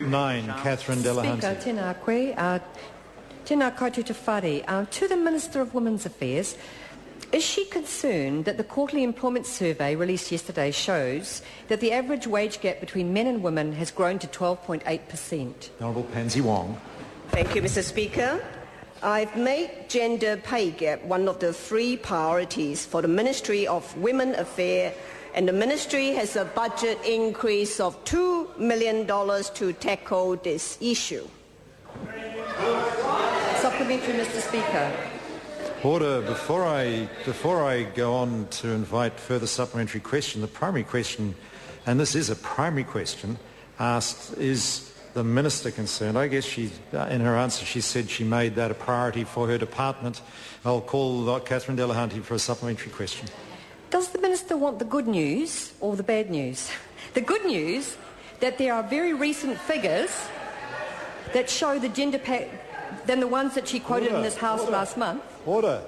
9, Catherine Delahunty. Speaker, tēnā koe. Tēnā koutou te whare. To the Minister of Women's Affairs, is she concerned that the quarterly employment survey released yesterday shows that the average wage gap between men and women has grown to 12.8%? Honourable Pansy Wong. Thank you, Mr. Speaker. I've made gender pay gap one of the 3 priorities for the Ministry of Women Affairs, and the Ministry has a budget increase of $2 million to tackle this issue. Supplementary, Mr. Speaker. Order. Before I go on to invite further supplementary question, the primary question, and this is a primary question, asked, is the Minister concerned? I guess in her answer she said she made that a priority for her department. I'll call Catherine Delahunty for a supplementary question. Does the Minister want the good news or the bad news? The good news that there are very recent figures that show the gender pay than the ones that she quoted in this House last month. Order.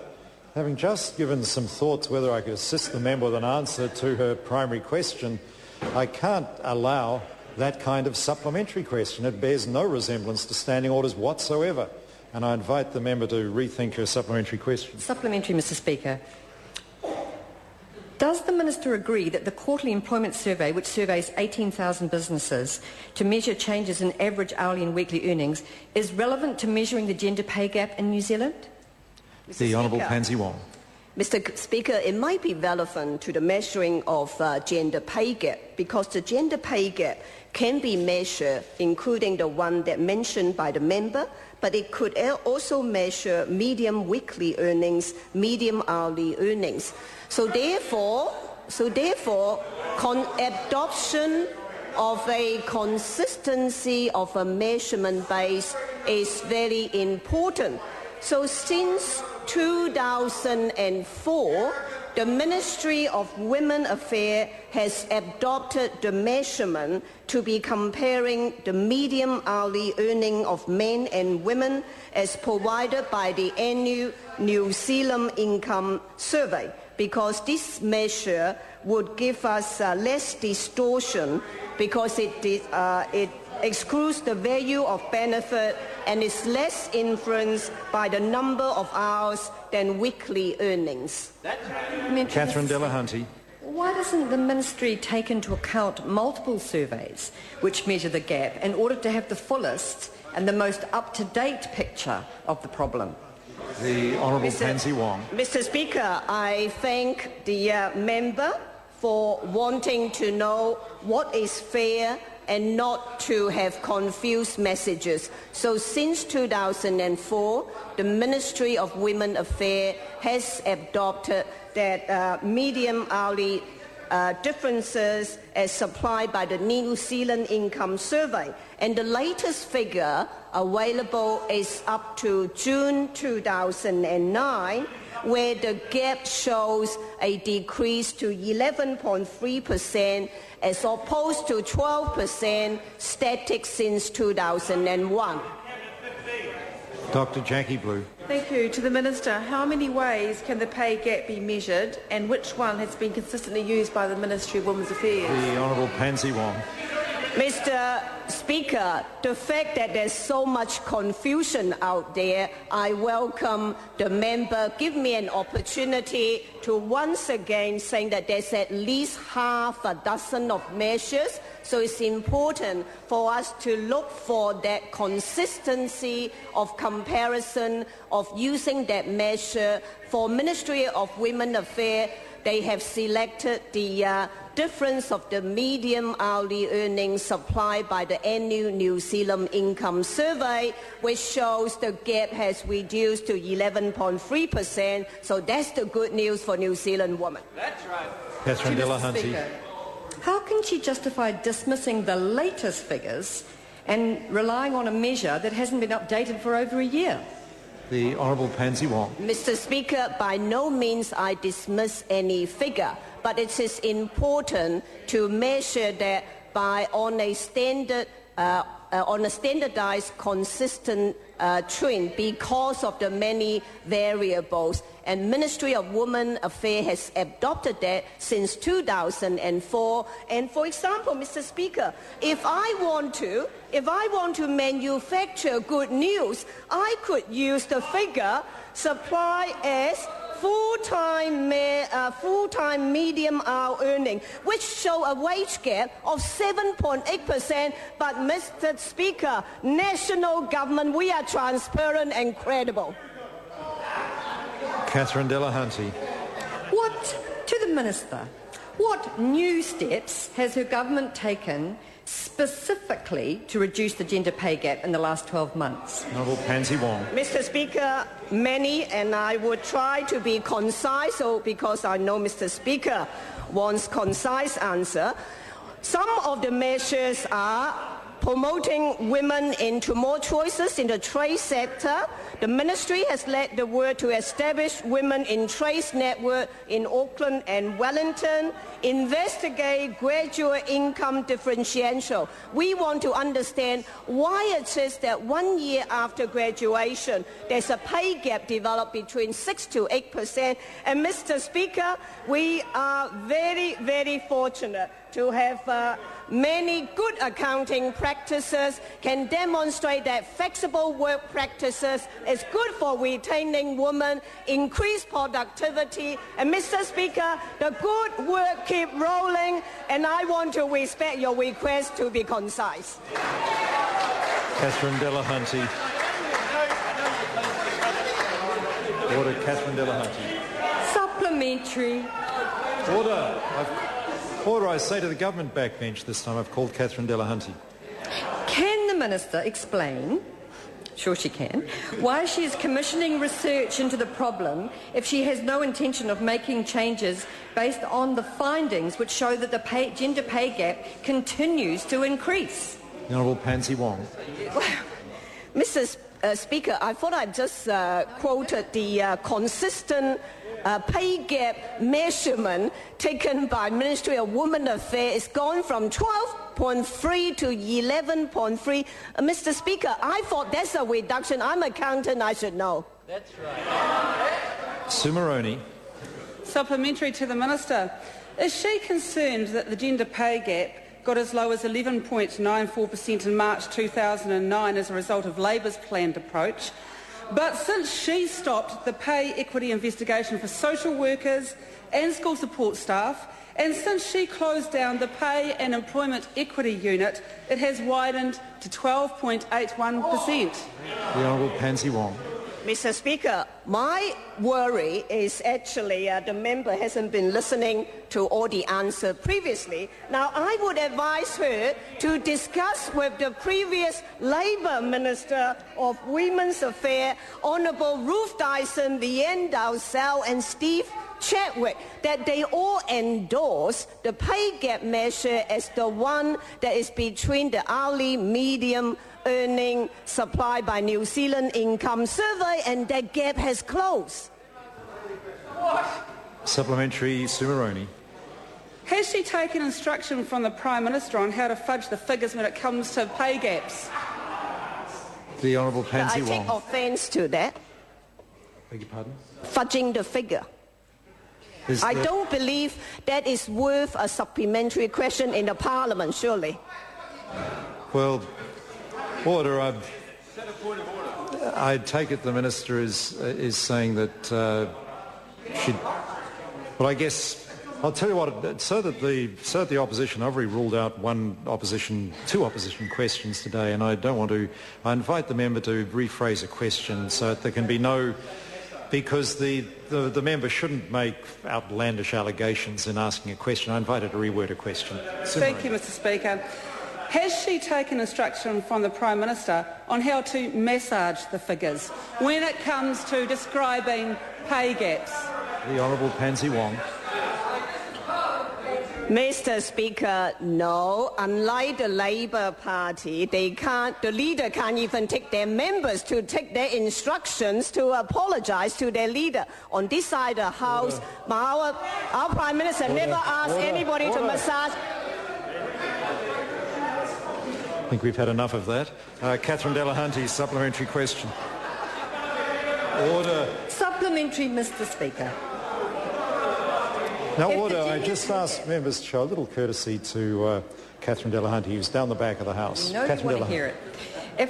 Having just given some thought to whether I could assist the member with an answer to her primary question, I can't allow that kind of supplementary question. It bears no resemblance to standing orders whatsoever. And I invite the member to rethink her supplementary question. Supplementary, Mr. Speaker. Does the Minister agree that the quarterly employment survey, which surveys 18,000 businesses to measure changes in average hourly and weekly earnings, is relevant to measuring the gender pay gap in New Zealand? The Honourable Pansy Wong. Mr. Speaker, it might be relevant to the measuring of gender pay gap because the gender pay gap can be measured, including the one that mentioned by the member, but it could also measure median weekly earnings, median hourly earnings. So therefore, adoption of a consistency of a measurement base is very important. So since 2004, the Ministry of Women Affairs has adopted the measurement to be comparing the median hourly earning of men and women as provided by the annual New Zealand Income Survey, because this measure would give us less distortion because it excludes the value of benefit and is less influenced by the number of hours than weekly earnings. Catherine Delahunty. Why doesn't the Ministry take into account multiple surveys which measure the gap in order to have the fullest and the most up-to-date picture of the problem? The Honourable Pansy Wong. Mr. Speaker, I thank the member for wanting to know what is fair and not to have confused messages. So since 2004, the Ministry of Women Affairs has adopted that median hourly differences as supplied by the New Zealand Income Survey. And the latest figure available is up to June 2009, where the gap shows a decrease to 11.3% as opposed to 12% static since 2001. Dr. Jackie Blue. Thank you. To the Minister, how many ways can the pay gap be measured and which one has been consistently used by the Ministry of Women's Affairs? The Honourable Pansy Wong. Mr. Speaker, the fact that there's so much confusion out there, I welcome the member give me an opportunity to once again say that there's at least half a dozen of measures. So it's important for us to look for that consistency of comparison of using that measure. For Ministry of Women Affairs, they have selected the difference of the median hourly earnings supplied by the annual New Zealand Income Survey, which shows the gap has reduced to 11.3%. So that's the good news for New Zealand women. That's right. Catherine Delahunty. How can she justify dismissing the latest figures and relying on a measure that hasn't been updated for over a year? The Honourable Pansy Wong. Mr. Speaker, by no means I dismiss any figure, but it is important to measure that on a standard on a standardized, consistent trend because of the many variables. And Ministry of Women Affairs has adopted that since 2004. And for example, Mr. Speaker, if I want to manufacture good news, I could use the figure supply as full-time medium hour earning, which show a wage gap of 7.8%. But Mr. Speaker, national government, we are transparent and credible. Catherine Delahunty. To the Minister, what new steps has her government taken specifically to reduce the gender pay gap in the last 12 months? Honourable Pansy Wong. Mr. Speaker, many, and I would try to be concise, because I know Mr. Speaker wants concise answer. Some of the measures are promoting women into more choices in the trade sector. The Ministry has led the work to establish Women in Trades Network in Auckland and Wellington, investigate graduate income differential. We want to understand why it is that 1 year after graduation, there's a pay gap developed between 6 to 8%. And Mr. Speaker, we are very, very fortunate to have many good accounting practices, can demonstrate that flexible work practices is good for retaining women, increase productivity. And Mr. Speaker, the good work keep rolling, and I want to respect your request to be concise. Catherine Delahunty. Order, Catherine Delahunty. Supplementary. Order. Order, I say to the government backbench this time. I've called Catherine Delahunty. Can the Minister explain, sure she can, why she is commissioning research into the problem if she has no intention of making changes based on the findings which show that the gender pay gap continues to increase? The Honourable Pansy Wong. Mr. Speaker, I thought I just quoted the consistent pay gap measurement taken by Ministry of Women Affairs. It's gone from 12.3 to 11.3. Mr. Speaker, I thought that's a reduction. I'm an accountant, I should know. That's right. Sumaroni. Supplementary to the Minister. Is she concerned that the gender pay gap got as low as 11.94% in March 2009 as a result of Labour's planned approach? But since she stopped the pay equity investigation for social workers and school support staff, and since she closed down the Pay and Employment Equity Unit, it has widened to 12.81%. The Honourable Pansy Wong. Mr. Speaker, my worry is actually the member hasn't been listening to all the answers previously. Now, I would advise her to discuss with the previous Labour Minister of Women's Affairs, Honourable Ruth Dyson, Leanne Dowsell and Steve Chadwick, that they all endorse the pay gap measure as the one that is between the hourly medium earning supplied by New Zealand Income Survey, and that gap has closed. Supplementary, Sumaroni. Has she taken instruction from the Prime Minister on how to fudge the figures when it comes to pay gaps? The Honourable Pansy I Wong. take offence to that. Beg your pardon? Fudging the figure. I don't believe that is worth a supplementary question in the Parliament, surely. Well, order. I take it the Minister is saying that she'd... Well, I guess I'll tell you what. So that the opposition, I've already ruled out two opposition questions today, and I don't want to. I invite the member to rephrase a question so that there can be no. Because the member shouldn't make outlandish allegations in asking a question. I invite her to reword a question. Thank you, Mr. Speaker. Has she taken instruction from the Prime Minister on how to massage the figures when it comes to describing pay gaps? The Honourable Pansy Wong. Mr. Speaker, no. Unlike the Labour Party, the leader can't even take their members to take their instructions to apologise to their leader. On this side of the House, our Prime Minister never asked anybody to massage. think we've had enough of that. Catherine Delahunty, supplementary question. Order. Supplementary, Mr Speaker. Now, order. I just asked members to show a little courtesy to Catherine Delahunty, who's down the back of the House. No, you Catherine want to Delahunty. hear it.